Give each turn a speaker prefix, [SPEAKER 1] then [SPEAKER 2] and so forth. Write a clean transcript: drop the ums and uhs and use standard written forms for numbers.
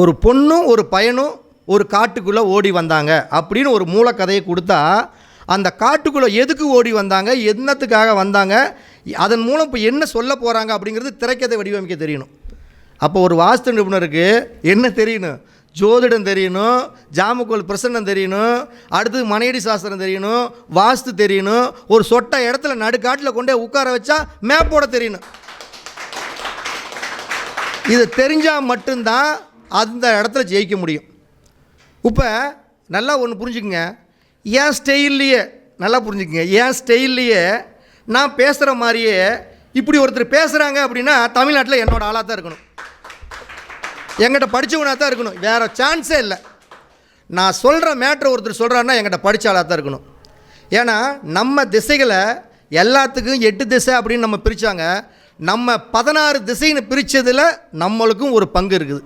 [SPEAKER 1] ஒரு பொண்ணும் ஒரு பையனும் ஒரு காட்டுக்குள்ளே ஓடி வந்தாங்க அப்படின்னு ஒரு மூலக்கதையை கொடுத்தா, அந்த காட்டுக்குள்ளே எதுக்கு ஓடி வந்தாங்க, என்னத்துக்காக வந்தாங்க, அதன் மூலம் இப்போ என்ன சொல்ல போகிறாங்க அப்படிங்கிறது திரைக்கதை வடிவமைக்க தெரியணும். அப்போ ஒரு வாஸ்து நிபுணருக்கு என்ன தெரியணும்? ஜோதிடம் தெரியணும், ஜாமக்கோல் பிரசன்னம் தெரியணும், அடுத்தது மனையடி சாஸ்திரம் தெரியணும், வாஸ்து தெரியணும், ஒரு சொட்ட இடத்துல நடுக்காட்டில் கொண்டே உட்கார வச்சா மேப்போட தெரியணும். இது தெரிஞ்சால் மட்டும்தான் அந்த இடத்துல ஜெயிக்க முடியும். இப்போ நல்லா ஒன்று புரிஞ்சுக்குங்க, என் ஸ்டைல்லையே நல்லா புரிஞ்சுக்குங்க, என் ஸ்டைல்லையே நான் பேசுகிற மாதிரியே இப்படி ஒருத்தர் பேசுகிறாங்க அப்படின்னா தமிழ்நாட்டில் என்னோட ஆளாக தான் இருக்கணும், எங்கிட்ட படித்தவனாக தான் இருக்கணும், வேறு சான்ஸே இல்லை. நான் சொல்கிற மேட்ரை ஒருத்தர் சொல்கிறான்னா எங்கிட்ட படித்த ஆளாக தான் இருக்கணும். ஏன்னா நம்ம திசைகளை எல்லாத்துக்கும் 8 திசை அப்படின்னு நம்ம பிரித்தாங்க, நம்ம 16 திசைன்னு பிரித்ததில் நம்மளுக்கும் ஒரு பங்கு இருக்குது.